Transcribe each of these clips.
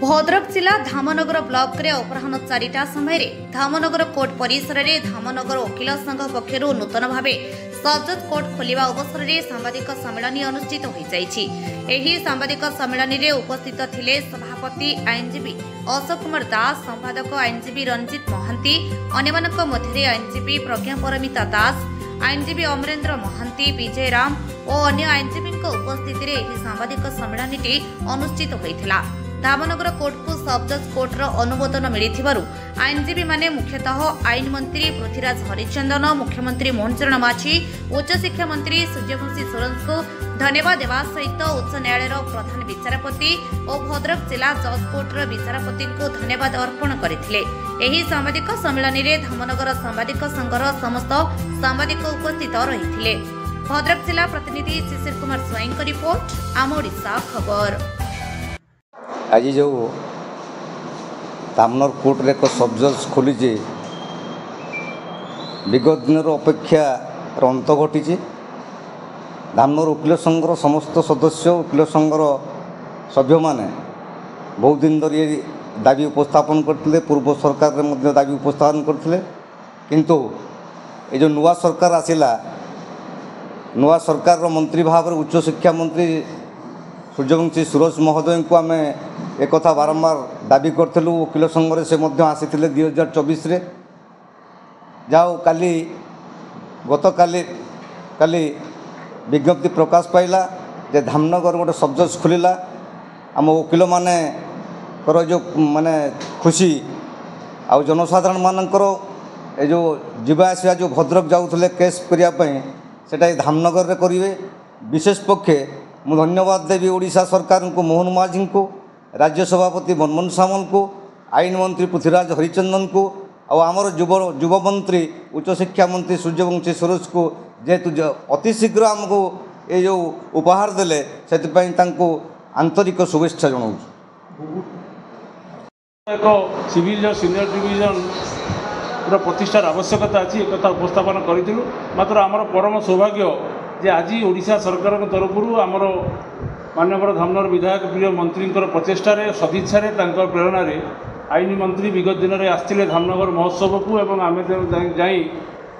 भद्रक जिला धामनगर ब्लॉक रे अपराह्न 4टा समय धामनगर कोर्ट परिसर में धामनगर वकिल संघ पक्षर नूतन भाव सबजज कोर्ट खोलिबा अवसर में सांबादिक सम्मेलन अनुष्ठित हो जाइछि। एही सांबादिक सम्मेलन में उपस्थित थिले सभापति आईनजीवी अशोक कुमार दास, संपादक आईनजीवी रंजित महांती, अन्यमानक मध्य आईनजीवी प्रज्ञा परमिता दास, आईनजीवी अमरेन्द्र महांती, विजय राम और अन्य आईनजीवी उपस्थित में सांबादिक सम्मेलन अनुष्ठित होता। धामनगर कोर्ट को सबजज कोर्टर अनुमोदन मिलिथिबारु आईनजीवी माने मुख्यतः आईन मंत्री पृथ्वीराज हरिचंदन, मुख्यमंत्री मोहन चरण माझी, उच्च शिक्षा मंत्री सूर्यवंशी सोरेन को धन्यवाद देवा सहित उच्च न्यायालय प्रधान विचारपति और भद्रक जिला जज कोर्टर विचारपति को धन्यवाद अर्पण करथिले। एही सांबादिक सम्मेलन में धामनगर सांबादिक संघर समस्त सांबादिक उपस्थित रहिथिले। भद्रक जिला प्रतिनिधि शिशिर कुमार स्वाईं को रिपोर्ट, आम ओडिशा खबर। आज जो धामनगर कोर्ट रे एक सबजज खोली विगत दिन अपेक्षा अंत घटी। धामनगर वकिल संघर समस्त सदस्य वकिल संघर सभ्य माने बहुत दिन धरी दाबी उपस्थापन करते, पूर्व सरकार में दाबी उपस्थापन करते, किंतु ये जो नुआ सरकार आसिला, नुआ सरकार मंत्री भाव में उच्च शिक्षा मंत्री सूर्यवंशी सुरेश महोदय को आम एक बारंबार दाबी करूँ। वकिल संघ से आसी 2024 जाओ काली गत काली विज्ञप्ति प्रकाश पाइला जे धामनगर गोटे सबजज खोलिला। आम वकिल माने जो माने खुशी आउ जनसाधारण मानकर ए जो जीवा आसिया जो भद्रक जाऊले केस करने से धामनगर रे करेंगे। विशेष पक्षे मु धन्यवाद देवी ओडिशा सरकार को, मोहन माझी को, राज्य सभापति मनमोहन सामल को, आईन मंत्री पृथ्वीराज हरिचंदन को और आमर युव मंत्री उच्च शिक्षा मंत्री सूर्यवंशी सुरेश को जेहेतु अति शीघ्र आमको ये जो उपहार देले से आंतरिक शुभेच्छा जनाऊँ। एक सिविल सीनियर डिविजन प्रतिष्ठार आवश्यकता अच्छी एक उपस्थापन करूँ। मात्र आमर परम सौभाग्य जे आज ओडिशा सरकार तरफ आमर माननीय धामनगर विधायक प्रिय मंत्री प्रचेषार सदिच्छा प्रेरणा आईन मंत्री विगत दिन में आसते धामनगर महोत्सव को एवं आम जाई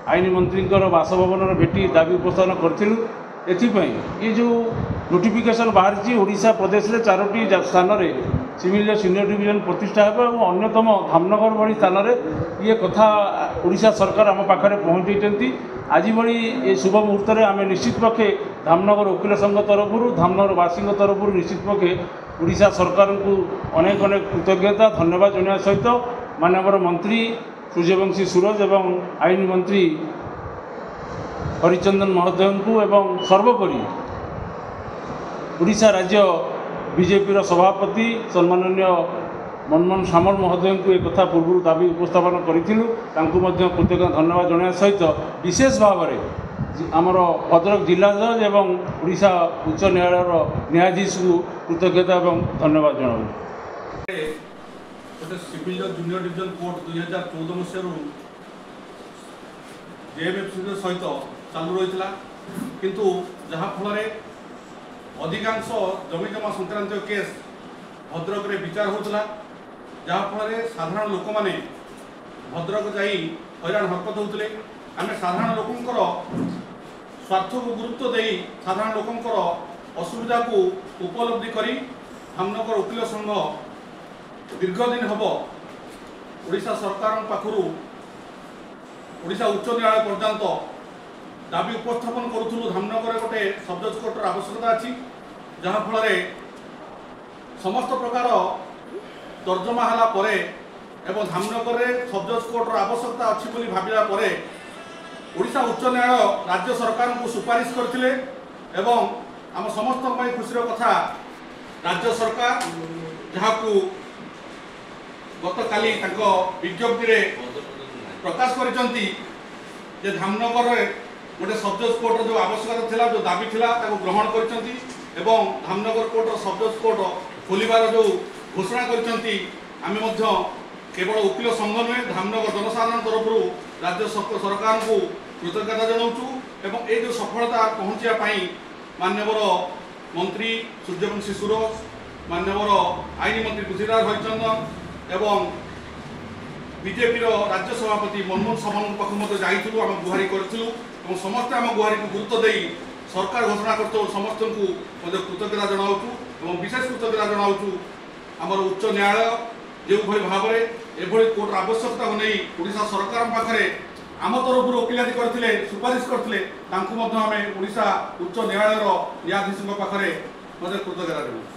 आईन मंत्री बासभवन भेटी दाबी उपस्थापन करूँ। एथिपाई ये जो नोटिफिकेशन बाहरी ओडिशा प्रदेश में 4टी स्थान में सिविल सीनियर डिविजन प्रतिष्ठा हो और अन्यतम धामनगर भली स्थान में ये कथा ओडिशा सरकार आम पाखे पहुँची। आज भली ये शुभ मुहूर्त में आम निश्चित पक्षे धामनगर वकिल संघ तरफ धामनगरवासी तरफ निश्चित पक्षे ओडिशा सरकार को अनेक अनेक कृतज्ञता धन्यवाद जनाया सहित माननीय मंत्री सूर्यवंशी सुरेश एवं आईन मंत्री हरिचंदन महोदय को एवं सर्वोपरि ओडिशा राज्य बीजेपी सभापति सम्माननीय मनमोहन सामल महोदय को एक कथा पूर्व दाबी उपस्थापन करूँ। कृतज्ञ धन्यवाद जनाया सहित विशेष भाव में आमर भद्रक जिला जज एवं ओडिशा उच्च न्यायालय न्यायाधीश को कृतज्ञता एवं धन्यवाद जनाऊँ। सिविल जूनियर डिविजन कोर्ट 2014 मसीह जेएमएफसी सहित चालू रही किंतु जहाँफल अधिकांश जमीजमा संक्रांत केस भद्रक रे विचार होता, जहाँफल साधारण लोक मैंने भद्रक जाई हैरान हरकत होते। आम साधारण लोकंकर स्वार्थ को गुरुत्व दे साधारण लोकंकर असुविधा को उपलब्धि करी धामनगर वकिल संघ दीर्घ दिन हम ओडिशा सरकार पाखु ओडिशा उच्च न्यायालय पर्यंत दाबी उपस्थापन करूँ। धामनगर गोटे सबजज कोर्टर आवश्यकता अच्छी, जहाँफल समस्त प्रकार तर्जमा है परे एवं धामनगर में सबजज कोर्टर आवश्यकता अच्छी बोली भाविला परे ओडिशा उच्च न्यायालय राज्य सरकार को सुपारिश करथिले एवं आम समस्त खुशी कथा राज्य सरकार जहाँ गत काली विज्ञप्ति प्रकाश करिसंती जे धामनगर में गोटे सबजज कोर्टर जो आवश्यकता थिला, जो दाबी थिला ताको ग्रहण करिसंती एवं धामनगर कोर्टर सबजज कोर्ट खोलिबार जो घोषणा करिसंती। आमे मध्य केवल वकिल संघ नुहे धामनगर जनसाधारण तरफ राज्य सरकार को कृतज्ञता जनाऊँ एवं ये जो सफलता पहुँचा माननीय मंत्री सूर्यवंशी सुरेश माननीय आईन मंत्री पृथ्वीराज हरिचंदन एवं बीजेपी राज्य सभापति मनमोहन सामंत पाखु जाइलु आम गुहारी करूँ समस्ते आम गुहारी को गुरुत्व दे सरकार घोषणा कर समस्त को कृतज्ञता जनाऊँ विशेष कृतज्ञता जनाऊँ आम उच्च न्यायालय जो भाव में एभली कोर्टर आवश्यकता को नहीं ओडिशा सरकार पाखे आम तरफ वकिलाती करते सुपारिश करते आम ओडिशा उच्च न्यायालय न्यायाधीश पाखे कृतज्ञता जनाऊँ।